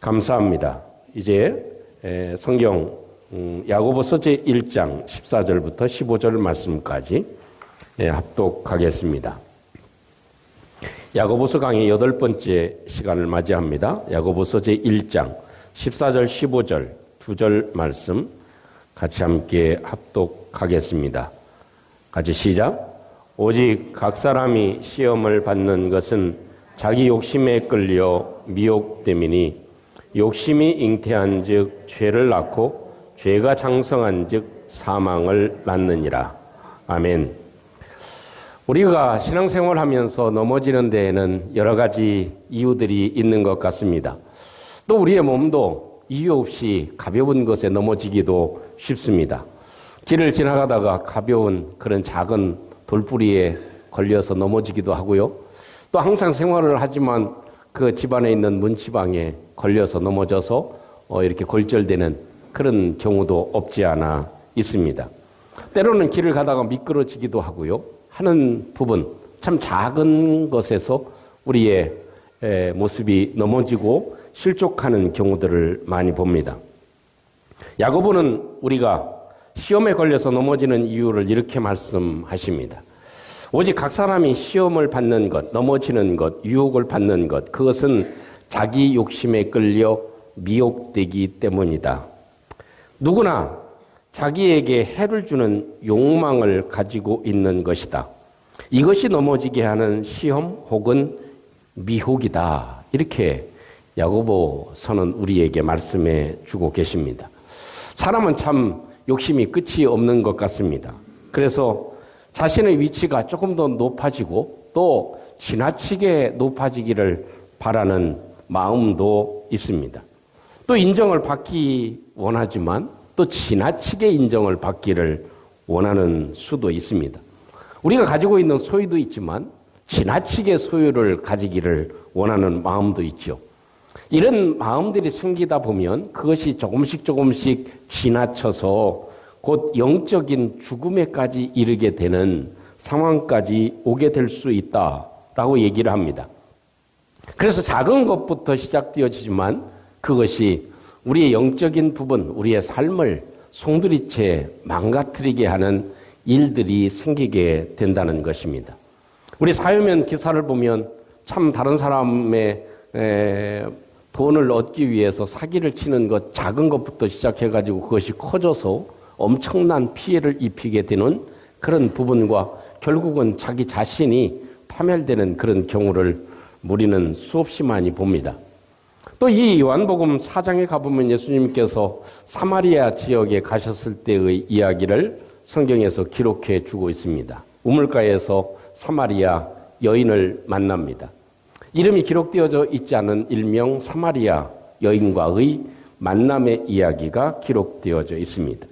감사합니다. 이제 성경 야고보서 제1장 14절부터 15절 말씀까지 합독하겠습니다. 야고보서 강의 8번째 시간을 맞이합니다. 야고보서 제1장 14절 15절 2절 말씀 같이 함께 합독하겠습니다. 같이 시작. 오직 각 사람이 시험을 받는 것은 자기 욕심에 끌려 미혹됨이니 욕심이 잉태한 즉 죄를 낳고 죄가 장성한 즉 사망을 낳느니라. 아멘. 우리가 신앙생활 하면서 넘어지는 데에는 여러 가지 이유들이 있는 것 같습니다. 또 우리의 몸도 이유 없이 가벼운 것에 넘어지기도 쉽습니다. 길을 지나가다가 가벼운 그런 작은 돌부리에 걸려서 넘어지기도 하고요. 또 항상 생활을 하지만 그 집안에 있는 문지방에 걸려서 넘어져서 이렇게 골절되는 그런 경우도 없지 않아 있습니다. 때로는 길을 가다가 미끄러지기도 하고요. 하는 부분, 참 작은 것에서 우리의 모습이 넘어지고 실족하는 경우들을 많이 봅니다. 야고보는 우리가 시험에 걸려서 넘어지는 이유를 이렇게 말씀하십니다. 오직 각 사람이 시험을 받는 것, 넘어지는 것, 유혹을 받는 것, 그것은 자기 욕심에 끌려 미혹되기 때문이다. 누구나 자기에게 해를 주는 욕망을 가지고 있는 것이다. 이것이 넘어지게 하는 시험 혹은 미혹이다. 이렇게 야고보서는 우리에게 말씀해 주고 계십니다. 사람은 참 욕심이 끝이 없는 것 같습니다. 그래서 자신의 위치가 조금 더 높아지고 또 지나치게 높아지기를 바라는 마음도 있습니다. 또 인정을 받기 원하지만 또 지나치게 인정을 받기를 원하는 수도 있습니다. 우리가 가지고 있는 소유도 있지만 지나치게 소유를 가지기를 원하는 마음도 있죠. 이런 마음들이 생기다 보면 그것이 조금씩 지나쳐서 곧 영적인 죽음에까지 이르게 되는 상황까지 오게 될 수 있다라고 얘기를 합니다. 그래서 작은 것부터 시작되어지지만 그것이 우리의 영적인 부분, 우리의 삶을 송두리째 망가뜨리게 하는 일들이 생기게 된다는 것입니다. 우리 사회면 기사를 보면 참 다른 사람의 돈을 얻기 위해서 사기를 치는 것, 작은 것부터 시작해가지고 그것이 커져서 엄청난 피해를 입히게 되는 그런 부분과 결국은 자기 자신이 파멸되는 그런 경우를 우리는 수없이 많이 봅니다. 또 이 요한복음 4장에 가보면 예수님께서 사마리아 지역에 가셨을 때의 이야기를 성경에서 기록해 주고 있습니다. 우물가에서 사마리아 여인을 만납니다. 이름이 기록되어져 있지 않은 일명 사마리아 여인과의 만남의 이야기가 기록되어져 있습니다.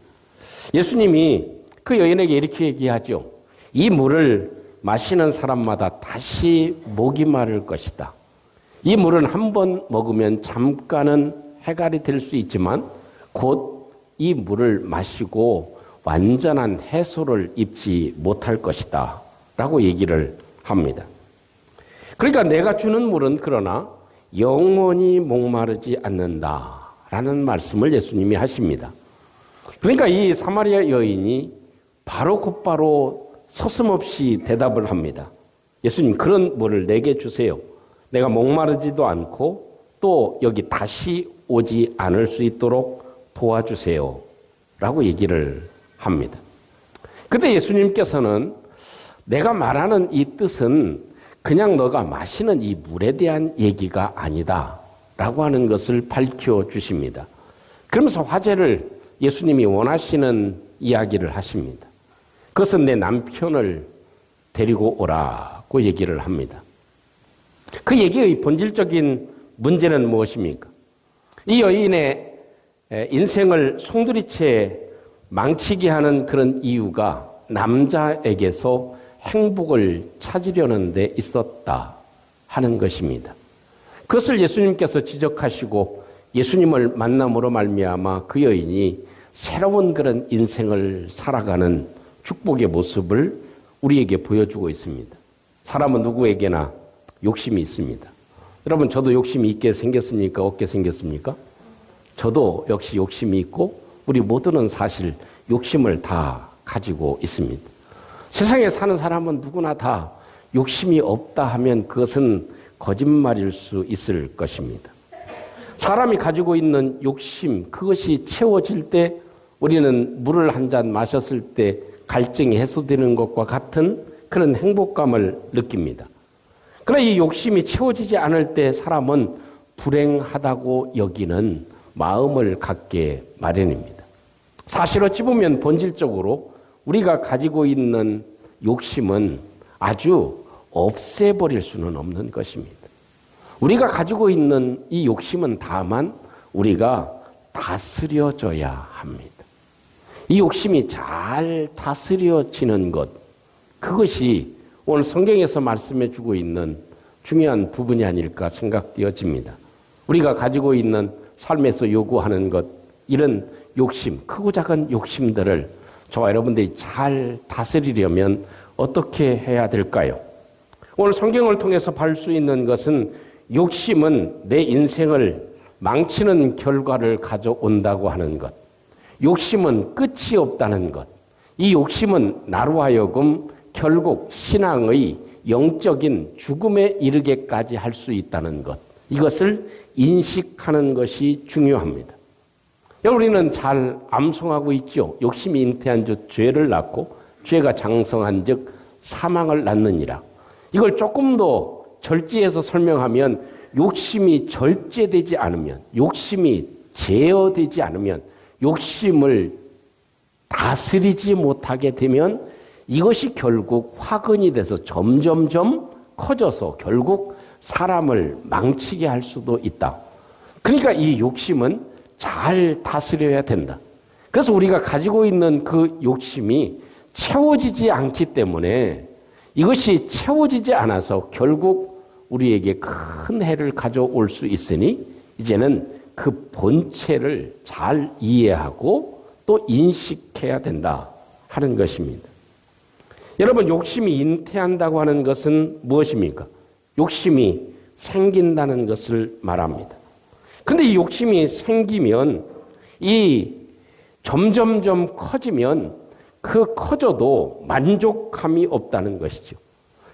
예수님이 그 여인에게 이렇게 얘기하죠. 이 물을 마시는 사람마다 다시 목이 마를 것이다. 이 물은 한 번 먹으면 잠깐은 해갈이 될 수 있지만 곧 이 물을 마시고 완전한 해소를 입지 못할 것이다 라고 얘기를 합니다. 그러니까 내가 주는 물은 그러나 영원히 목마르지 않는다 라는 말씀을 예수님이 하십니다. 그러니까 이 사마리아 여인이 바로 곧바로 서슴없이 대답을 합니다. 예수님, 그런 물을 내게 주세요. 내가 목마르지도 않고 또 여기 다시 오지 않을 수 있도록 도와주세요 라고 얘기를 합니다. 그때 예수님께서는 내가 말하는 이 뜻은 그냥 너가 마시는 이 물에 대한 얘기가 아니다 라고 하는 것을 밝혀주십니다. 그러면서 화제를 예수님이 원하시는 이야기를 하십니다. 그것은 내 남편을 데리고 오라고 얘기를 합니다. 그 얘기의 본질적인 문제는 무엇입니까? 이 여인의 인생을 송두리째 망치게 하는 그런 이유가 남자에게서 행복을 찾으려는 데 있었다 하는 것입니다. 그것을 예수님께서 지적하시고 예수님을 만남으로 말미암아 그 여인이 새로운 그런 인생을 살아가는 축복의 모습을 우리에게 보여주고 있습니다. 사람은 누구에게나 욕심이 있습니다. 여러분, 저도 욕심이 있게 생겼습니까? 없게 생겼습니까? 저도 역시 욕심이 있고 우리 모두는 사실 욕심을 다 가지고 있습니다. 세상에 사는 사람은 누구나 다 욕심이 없다 하면 그것은 거짓말일 수 있을 것입니다. 사람이 가지고 있는 욕심, 그것이 채워질 때 우리는 물을 한 잔 마셨을 때 갈증이 해소되는 것과 같은 그런 행복감을 느낍니다. 그러나 이 욕심이 채워지지 않을 때 사람은 불행하다고 여기는 마음을 갖게 마련입니다. 사실 어찌 보면 본질적으로 우리가 가지고 있는 욕심은 아주 없애버릴 수는 없는 것입니다. 우리가 가지고 있는 이 욕심은 다만 우리가 다스려져야 합니다. 이 욕심이 잘 다스려지는 것, 그것이 오늘 성경에서 말씀해 주고 있는 중요한 부분이 아닐까 생각되어집니다. 우리가 가지고 있는 삶에서 요구하는 것, 이런 욕심, 크고 작은 욕심들을 저와 여러분들이 잘 다스리려면 어떻게 해야 될까요? 오늘 성경을 통해서 볼 수 있는 것은 욕심은 내 인생을 망치는 결과를 가져온다고 하는 것, 욕심은 끝이 없다는 것, 이 욕심은 나로 하여금 결국 신앙의 영적인 죽음에 이르게까지 할 수 있다는 것, 이것을 인식하는 것이 중요합니다. 우리는 잘 암송하고 있죠. 욕심이 잉태한 즉 죄를 낳고 죄가 장성한 즉 사망을 낳느니라. 이걸 조금 더 절제해서 설명하면 욕심이 절제되지 않으면, 욕심이 제어되지 않으면, 욕심을 다스리지 못하게 되면 이것이 결국 화근이 돼서 점점점 커져서 결국 사람을 망치게 할 수도 있다. 그러니까 이 욕심은 잘 다스려야 된다. 그래서 우리가 가지고 있는 그 욕심이 채워지지 않기 때문에 이것이 채워지지 않아서 결국 우리에게 큰 해를 가져올 수 있으니 이제는 그 본체를 잘 이해하고 또 인식해야 된다 하는 것입니다. 여러분, 욕심이 잉태한다고 하는 것은 무엇입니까? 욕심이 생긴다는 것을 말합니다. 근데 이 욕심이 생기면 이 점점점 커지면 그 커져도 만족함이 없다는 것이죠.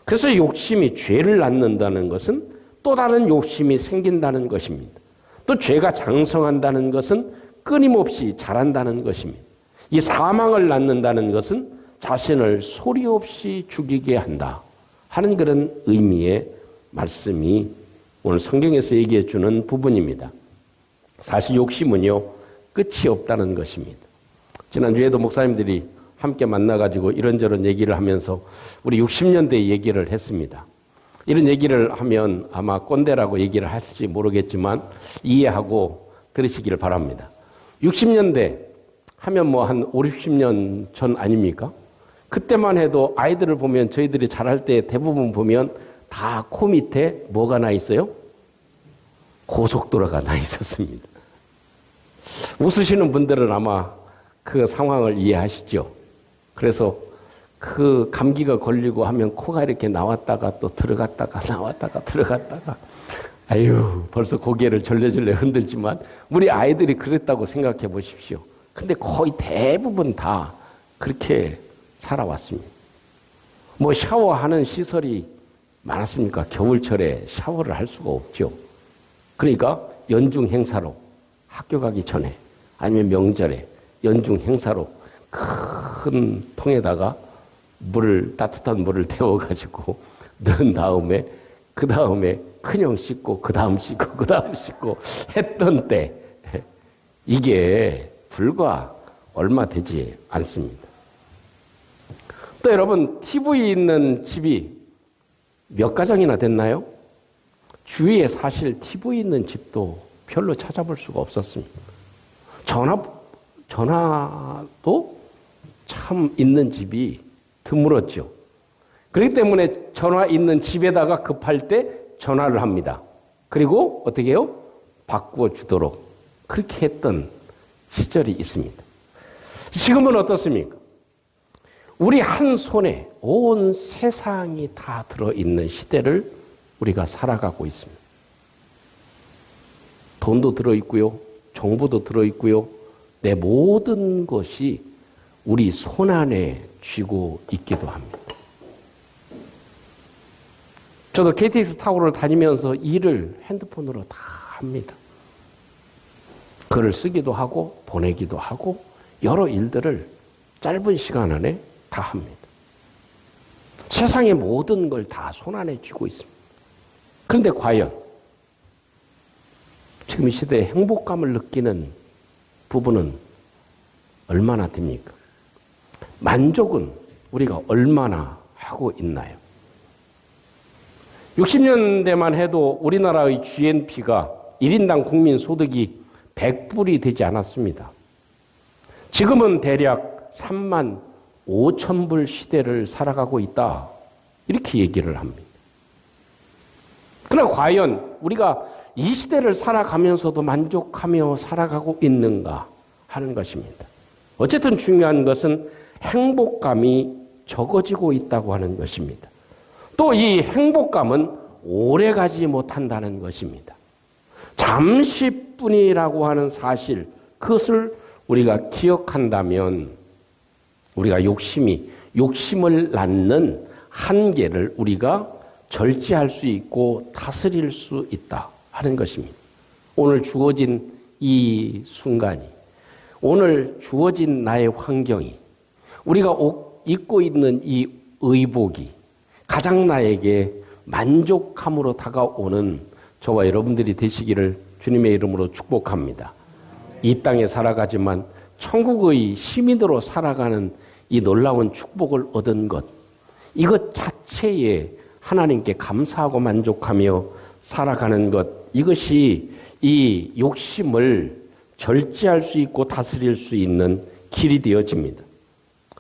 그래서 욕심이 죄를 낳는다는 것은 또 다른 욕심이 생긴다는 것입니다. 또 죄가 장성한다는 것은 끊임없이 자란다는 것입니다. 이 사망을 낳는다는 것은 자신을 소리 없이 죽이게 한다 하는 그런 의미의 말씀이 오늘 성경에서 얘기해 주는 부분입니다. 사실 욕심은요, 끝이 없다는 것입니다. 지난주에도 목사님들이 함께 만나가지고 이런저런 얘기를 하면서 우리 60년대 얘기를 했습니다. 이런 얘기를 하면 아마 꼰대라고 얘기를 할지 모르겠지만 이해하고 들으시기를 바랍니다. 60년대 하면 뭐 한 5, 60년 전 아닙니까? 그때만 해도 아이들을 보면 저희들이 자랄 때 대부분 보면 다 코 밑에 뭐가 나 있어요? 고속도로가 나 있었습니다. 웃으시는 분들은 아마 그 상황을 이해하시죠. 그래서 그 감기가 걸리고 하면 코가 이렇게 나왔다가 또 들어갔다가 나왔다가 들어갔다가 아유 벌써 고개를 절레절레 흔들지만 우리 아이들이 그랬다고 생각해 보십시오. 근데 거의 대부분 다 그렇게 살아왔습니다. 뭐 샤워하는 시설이 많았습니까? 겨울철에 샤워를 할 수가 없죠. 그러니까 연중 행사로 학교 가기 전에 아니면 명절에 연중 행사로 큰 통에다가 따뜻한 물을 데워가지고 넣은 다음에 그 다음에 큰형 씻고 그 다음 씻고 그 다음 씻고 했던 때 이게 불과 얼마 되지 않습니다. 또 여러분 TV 있는 집이 몇 가정이나 됐나요? 주위에 사실 TV 있는 집도 별로 찾아볼 수가 없었습니다. 전화도 참 있는 집이 드물었죠. 그렇기 때문에 전화 있는 집에다가 급할 때 전화를 합니다. 그리고 어떻게 해요? 바꾸어 주도록 그렇게 했던 시절이 있습니다. 지금은 어떻습니까? 우리 한 손에 온 세상이 다 들어있는 시대를 우리가 살아가고 있습니다. 돈도 들어있고요. 정보도 들어있고요. 내 모든 것이 우리 손안에 쥐고 있기도 합니다. 저도 KTX 타고를 다니면서 일을 핸드폰으로 다 합니다. 글을 쓰기도 하고 보내기도 하고 여러 일들을 짧은 시간 안에 다 합니다. 세상의 모든 걸 다 손안에 쥐고 있습니다. 그런데 과연 지금 이 시대에 행복감을 느끼는 부분은 얼마나 됩니까? 만족은 우리가 얼마나 하고 있나요? 60년대만 해도 우리나라의 GNP가 1인당 국민 소득이 100불이 되지 않았습니다. 지금은 대략 3만 5천 불 시대를 살아가고 있다. 이렇게 얘기를 합니다. 그러나 과연 우리가 이 시대를 살아가면서도 만족하며 살아가고 있는가 하는 것입니다. 어쨌든 중요한 것은 행복감이 적어지고 있다고 하는 것입니다. 또 이 행복감은 오래가지 못한다는 것입니다. 잠시뿐이라고 하는 사실, 그것을 우리가 기억한다면 우리가 욕심을 낳는 한계를 우리가 절제할 수 있고 다스릴 수 있다 하는 것입니다. 오늘 주어진 이 순간이, 오늘 주어진 나의 환경이, 우리가 입고 있는 이 의복이 가장 나에게 만족함으로 다가오는 저와 여러분들이 되시기를 주님의 이름으로 축복합니다. 이 땅에 살아가지만 천국의 시민으로 살아가는 이 놀라운 축복을 얻은 것, 이것 자체에 하나님께 감사하고 만족하며 살아가는 것, 이것이 이 욕심을 절제할 수 있고 다스릴 수 있는 길이 되어집니다.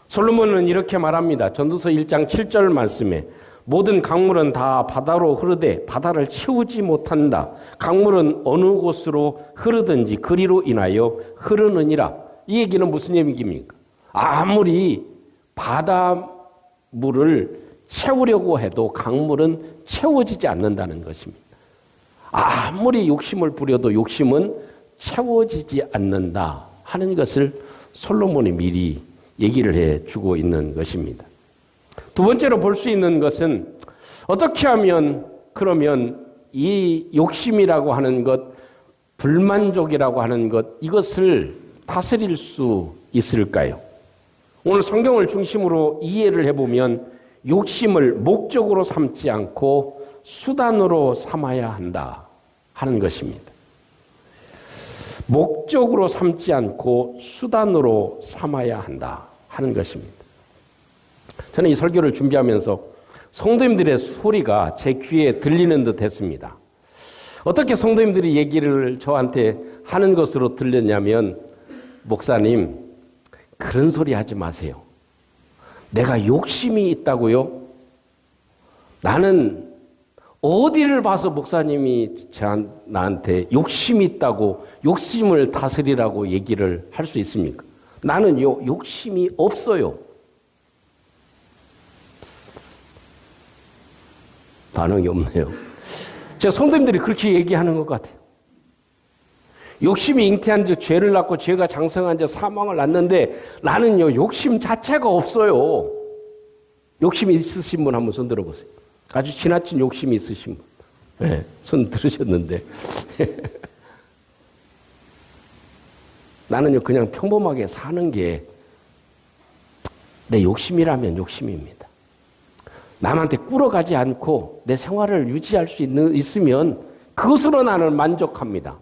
솔로몬은 이렇게 말합니다. 전도서 1장 7절 말씀에 모든 강물은 다 바다로 흐르되 바다를 채우지 못한다. 강물은 어느 곳으로 흐르든지 그리로 인하여 흐르느니라. 이 얘기는 무슨 얘기입니까? 아무리 바닷물을 채우려고 해도 강물은 채워지지 않는다는 것입니다. 아무리 욕심을 부려도 욕심은 채워지지 않는다 하는 것을 솔로몬이 미리 얘기를 해주고 있는 것입니다. 두 번째로 볼 수 있는 것은 어떻게 하면 그러면 이 욕심이라고 하는 것, 불만족이라고 하는 것, 이것을 다스릴 수 있을까요? 오늘 성경을 중심으로 이해를 해보면 욕심을 목적으로 삼지 않고 수단으로 삼아야 한다 하는 것입니다. 목적으로 삼지 않고 수단으로 삼아야 한다 하는 것입니다. 저는 이 설교를 준비하면서 성도님들의 소리가 제 귀에 들리는 듯 했습니다. 어떻게 성도님들이 얘기를 저한테 하는 것으로 들렸냐면, 목사님, 그런 소리 하지 마세요. 내가 욕심이 있다고요? 나는 어디를 봐서 목사님이 나한테 욕심이 있다고 욕심을 다스리라고 얘기를 할 수 있습니까? 나는요, 욕심이 없어요. 반응이 없네요. 제가 성도님들이 그렇게 얘기하는 것 같아요. 욕심이 잉태한 지 죄를 낳고 죄가 장성한 지 사망을 낳는데 나는요, 욕심 자체가 없어요. 욕심이 있으신 분 한번 손 들어보세요. 아주 지나친 욕심이 있으신 분. 네, 손 들으셨는데. 나는요, 그냥 평범하게 사는 게 내 욕심이라면 욕심입니다. 남한테 꿇어가지 않고 내 생활을 유지할 수 있으면 그것으로 나는 만족합니다.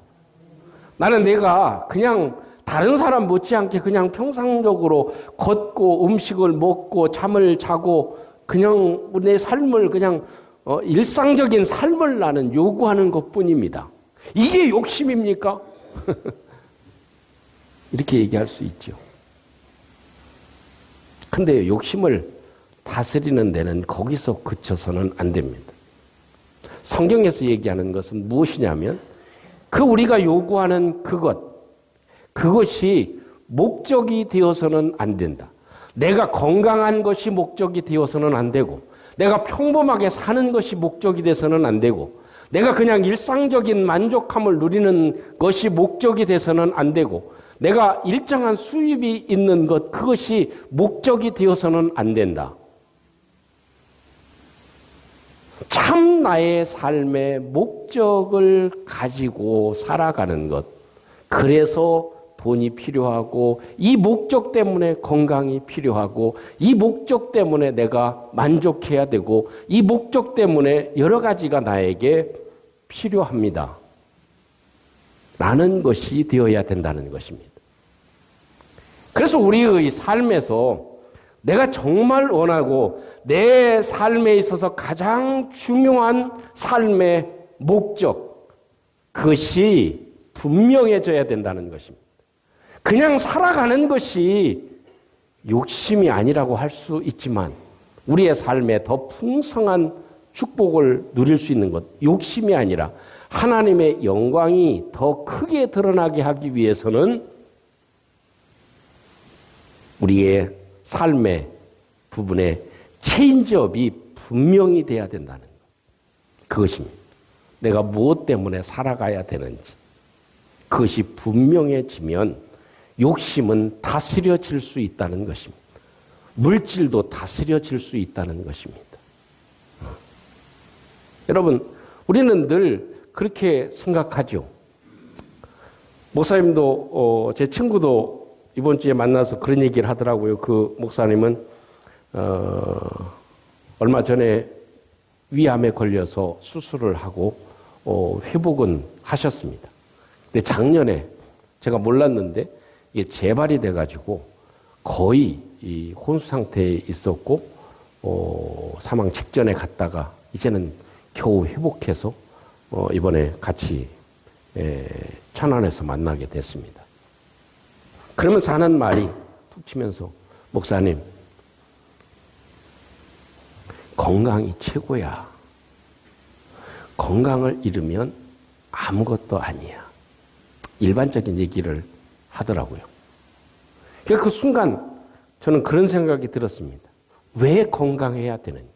나는 내가 그냥 다른 사람 못지않게 그냥 평상적으로 걷고 음식을 먹고 잠을 자고 그냥 내 삶을 그냥 일상적인 삶을 나는 요구하는 것뿐입니다. 이게 욕심입니까? 이렇게 얘기할 수 있죠. 근데 욕심을 다스리는 데는 거기서 그쳐서는 안 됩니다. 성경에서 얘기하는 것은 무엇이냐면 그 우리가 요구하는 그것이 목적이 되어서는 안 된다. 내가 건강한 것이 목적이 되어서는 안 되고, 내가 평범하게 사는 것이 목적이 돼서는 안 되고, 내가 그냥 일상적인 만족함을 누리는 것이 목적이 돼서는 안 되고 내가 일정한 수입이 있는 것, 그것이 목적이 되어서는 안 된다. 참 나의 삶의 목적을 가지고 살아가는 것. 그래서 돈이 필요하고 이 목적 때문에 건강이 필요하고 이 목적 때문에 내가 만족해야 되고 이 목적 때문에 여러 가지가 나에게 필요합니다. 라는 것이 되어야 된다는 것입니다. 그래서 우리의 삶에서 내가 정말 원하고 내 삶에 있어서 가장 중요한 삶의 목적, 그것이 분명해져야 된다는 것입니다. 그냥 살아가는 것이 욕심이 아니라고 할 수 있지만 우리의 삶에 더 풍성한 축복을 누릴 수 있는 것, 욕심이 아니라 하나님의 영광이 더 크게 드러나게 하기 위해서는 우리의 삶의 부분에 체인지업이 분명히 돼야 된다는 것. 그것입니다. 내가 무엇 때문에 살아가야 되는지. 그것이 분명해지면 욕심은 다스려질 수 있다는 것입니다. 물질도 다스려질 수 있다는 것입니다. 여러분, 우리는 늘 그렇게 생각하죠. 목사님도 제 친구도 이번 주에 만나서 그런 얘기를 하더라고요. 그 목사님은 얼마 전에 위암에 걸려서 수술을 하고 회복은 하셨습니다. 근데 작년에 제가 몰랐는데 이게 재발이 돼가지고 거의 이 혼수 상태에 있었고 사망 직전에 갔다가 이제는 겨우 회복해서 이번에 같이 천안에서 만나게 됐습니다. 그러면서 하는 말이 툭 치면서 목사님, 건강이 최고야. 건강을 잃으면 아무것도 아니야. 일반적인 얘기를 하더라고요. 그 순간 저는 그런 생각이 들었습니다. 왜 건강해야 되는지.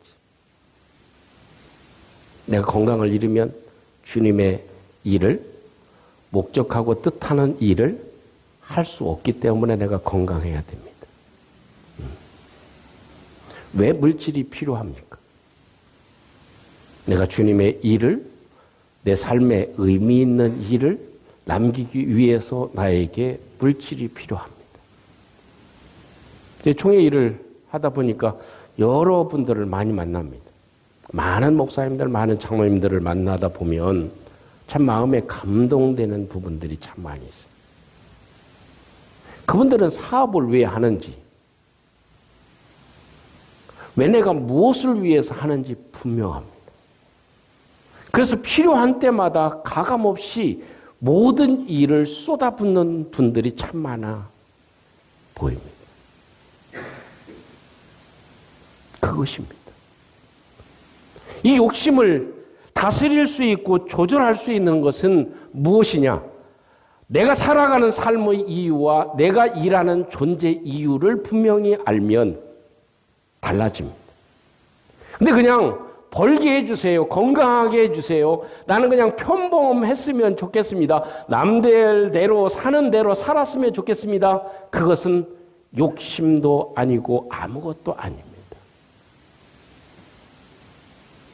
내가 건강을 잃으면 주님의 일을, 목적하고 뜻하는 일을 할 수 없기 때문에 내가 건강해야 됩니다. 왜 물질이 필요합니까? 내가 주님의 일을, 내 삶에 의미 있는 일을 남기기 위해서 나에게 물질이 필요합니다. 총회 일을 하다 보니까 여러분들을 많이 만납니다. 많은 목사님들, 많은 장로님들을 만나다 보면 참 마음에 감동되는 부분들이 참 많이 있어요. 그분들은 사업을 왜 하는지, 왜 내가 무엇을 위해서 하는지 분명합니다. 그래서 필요한 때마다 가감없이 모든 일을 쏟아붓는 분들이 참 많아 보입니다. 그것입니다. 이 욕심을 다스릴 수 있고 조절할 수 있는 것은 무엇이냐? 내가 살아가는 삶의 이유와 내가 일하는 존재 이유를 분명히 알면 달라집니다. 근데 그냥 벌게 해주세요. 건강하게 해주세요. 나는 그냥 평범했으면 좋겠습니다. 남들대로 사는 대로 살았으면 좋겠습니다. 그것은 욕심도 아니고 아무것도 아닙니다.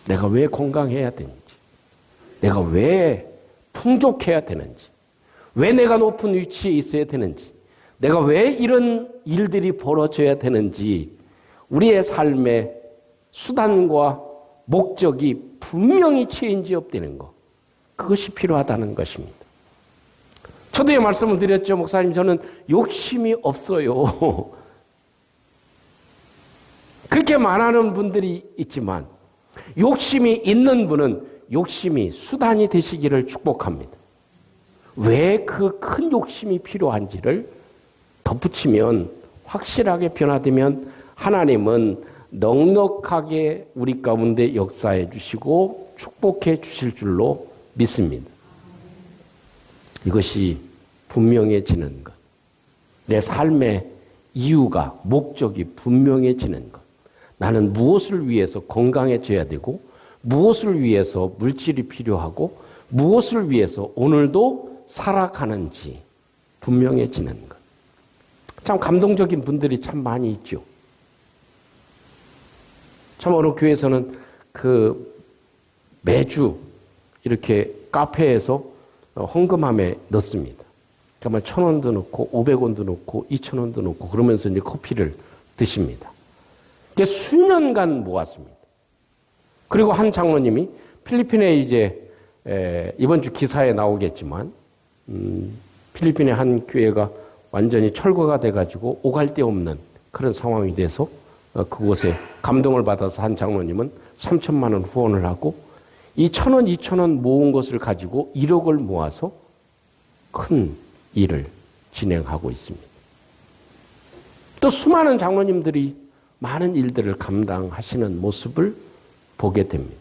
내가 왜 건강해야 되는지, 내가 왜 풍족해야 되는지, 왜 내가 높은 위치에 있어야 되는지, 내가 왜 이런 일들이 벌어져야 되는지 우리의 삶의 수단과 목적이 분명히 체인지업 되는 것, 그것이 필요하다는 것입니다. 초대에 말씀을 드렸죠. 목사님, 저는 욕심이 없어요. 그렇게 말하는 분들이 있지만 욕심이 있는 분은 욕심이 수단이 되시기를 축복합니다. 왜 그 큰 욕심이 필요한지를 덧붙이면, 확실하게 변화되면 하나님은 넉넉하게 우리 가운데 역사해 주시고 축복해 주실 줄로 믿습니다. 이것이 분명해지는 것. 내 삶의 이유가, 목적이 분명해지는 것. 나는 무엇을 위해서 건강해져야 되고 무엇을 위해서 물질이 필요하고 무엇을 위해서 오늘도 살아가는지 분명해지는 것. 참 감동적인 분들이 참 많이 있죠. 참 어느 교회에서는 매주 이렇게 카페에서 헌금함에 넣습니다. 정말 1,000원도 넣고 500원도 넣고 2,000원도 넣고 그러면서 이제 커피를 드십니다. 그게 수년간 모았습니다. 그리고 한 장로님이 필리핀에 이제 이번 주 기사에 나오겠지만 필리핀의 한 교회가 완전히 철거가 돼가지고 오갈 데 없는 그런 상황이 돼서 그곳에 감동을 받아서 한 장로님은 3,000만 원 후원을 하고 이 1,000원, 2,000원 모은 것을 가지고 1억을 모아서 큰 일을 진행하고 있습니다. 또 수많은 장로님들이 많은 일들을 감당하시는 모습을 보게 됩니다.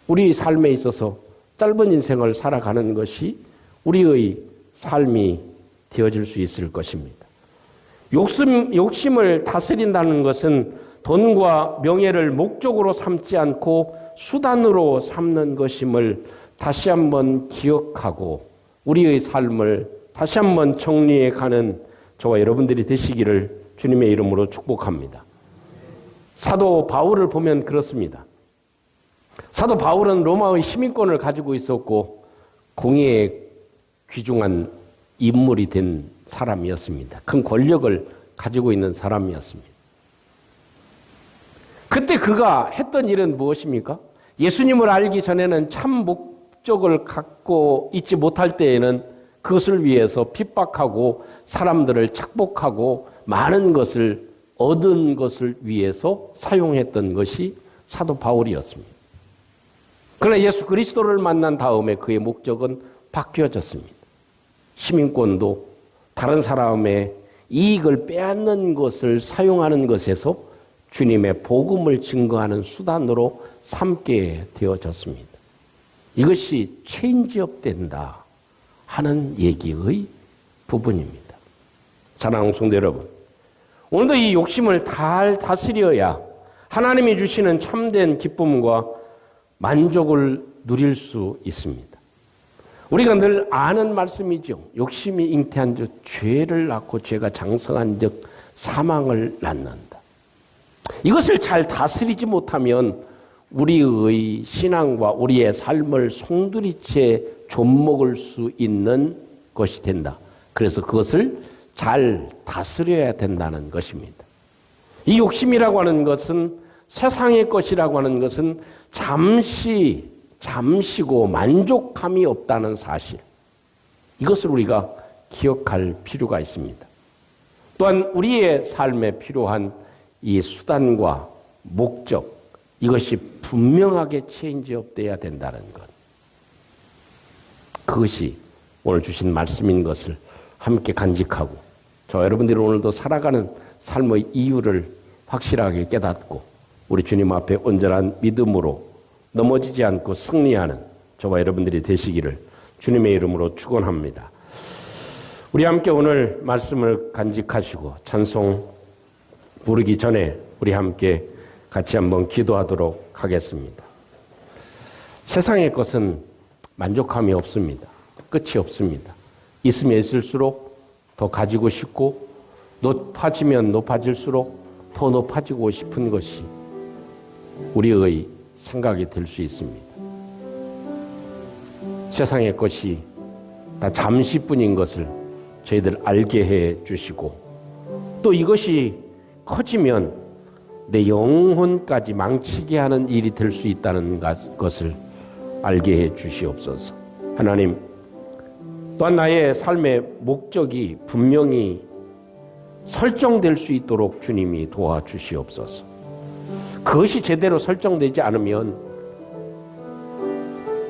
우리 삶에 있어서 짧은 인생을 살아가는 것이 우리의 삶이 되어질 수 있을 것입니다. 욕심을 다스린다는 것은 돈과 명예를 목적으로 삼지 않고 수단으로 삼는 것임을 다시 한번 기억하고 우리의 삶을 다시 한번 정리해 가는 저와 여러분들이 되시기를 주님의 이름으로 축복합니다. 사도 바울을 보면 그렇습니다. 사도 바울은 로마의 시민권을 가지고 있었고 공의에 귀중한 인물이 된 사람이었습니다. 큰 권력을 가지고 있는 사람이었습니다. 그때 그가 했던 일은 무엇입니까? 예수님을 알기 전에는 참 목적을 갖고 있지 못할 때에는 그것을 위해서 핍박하고 사람들을 착복하고 많은 것을 얻은 것을 위해서 사용했던 것이 사도 바울이었습니다. 그러나 예수 그리스도를 만난 다음에 그의 목적은 바뀌어졌습니다. 시민권도 다른 사람의 이익을 빼앗는 것을 사용하는 것에서 주님의 복음을 증거하는 수단으로 삼게 되어졌습니다. 이것이 체인지업 된다 하는 얘기의 부분입니다. 사랑하는 성도 여러분, 오늘도 이 욕심을 잘 다스려야 하나님이 주시는 참된 기쁨과 만족을 누릴 수 있습니다. 우리가 늘 아는 말씀이죠. 욕심이 잉태한 즉 죄를 낳고 죄가 장성한 즉 사망을 낳는다. 이것을 잘 다스리지 못하면 우리의 신앙과 우리의 삶을 송두리째 좀먹을 수 있는 것이 된다. 그래서 그것을 잘 다스려야 된다는 것입니다. 이 욕심이라고 하는 것은 세상의 것이라고 하는 것은 잠시고 만족함이 없다는 사실. 이것을 우리가 기억할 필요가 있습니다. 또한 우리의 삶에 필요한 이 수단과 목적, 이것이 분명하게 체인지업 돼야 된다는 것. 그것이 오늘 주신 말씀인 것을 함께 간직하고 저 여러분들이 오늘도 살아가는 삶의 이유를 확실하게 깨닫고 우리 주님 앞에 온전한 믿음으로 넘어지지 않고 승리하는 저와 여러분들이 되시기를 주님의 이름으로 축원합니다. 우리 함께 오늘 말씀을 간직하시고 찬송 부르기 전에 우리 함께 같이 한번 기도하도록 하겠습니다. 세상의 것은 만족함이 없습니다. 끝이 없습니다. 있으면 있을수록 더 가지고 싶고 높아지면 높아질수록 더 높아지고 싶은 것이 우리의 생각이 될 수 있습니다. 세상의 것이 다 잠시뿐인 것을 저희들 알게 해 주시고 또 이것이 커지면 내 영혼까지 망치게 하는 일이 될 수 있다는 것을 알게 해 주시옵소서. 하나님, 또한 나의 삶의 목적이 분명히 설정될 수 있도록 주님이 도와주시옵소서. 그것이 제대로 설정되지 않으면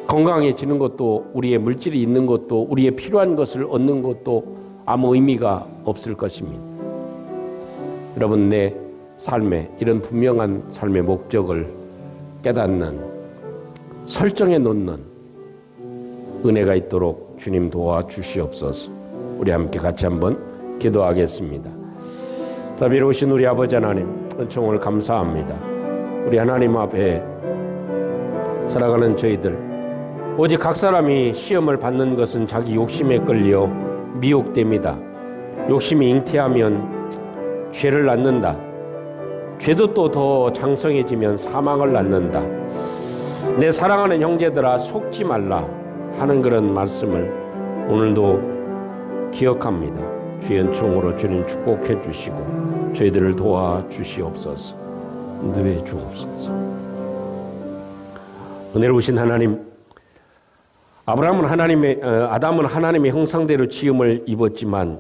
건강해지는 것도 우리의 물질이 있는 것도 우리의 필요한 것을 얻는 것도 아무 의미가 없을 것입니다. 여러분, 내 삶에 이런 분명한 삶의 목적을 깨닫는 설정해 놓는 은혜가 있도록 주님 도와주시옵소서. 우리 함께 같이 한번 기도하겠습니다. 자비로우신 우리 아버지 하나님, 은총을 감사합니다. 우리 하나님 앞에 살아가는 저희들, 오직 각 사람이 시험을 받는 것은 자기 욕심에 끌려 미혹됩니다. 욕심이 잉태하면 죄를 낳는다. 죄도 또 더 장성해지면 사망을 낳는다. 내 사랑하는 형제들아, 속지 말라 하는 그런 말씀을 오늘도 기억합니다. 주의 은총으로 주님 축복해 주시고 저희들을 도와주시옵소서. 인도해 주옵소서. 은혜로우신 하나님, 아담은 하나님의 형상대로 지음을 입었지만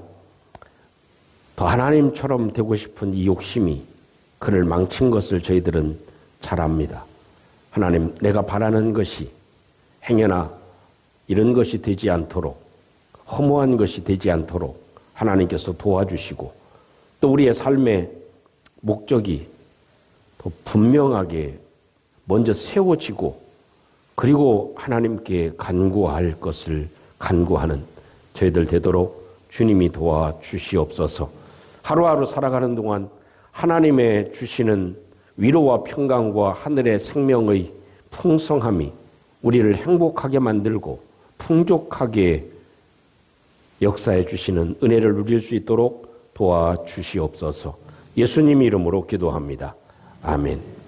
더 하나님처럼 되고 싶은 이 욕심이 그를 망친 것을 저희들은 잘 압니다. 하나님, 내가 바라는 것이 행여나 이런 것이 되지 않도록, 허무한 것이 되지 않도록 하나님께서 도와주시고, 또 우리의 삶의 목적이 더 분명하게 먼저 세워지고, 그리고 하나님께 간구할 것을 간구하는 저희들 되도록 주님이 도와주시옵소서. 하루하루 살아가는 동안 하나님의 주시는 위로와 평강과 하늘의 생명의 풍성함이 우리를 행복하게 만들고 풍족하게 역사해 주시는 은혜를 누릴 수 있도록 도와주시옵소서. 예수님 이름으로 기도합니다. 아멘.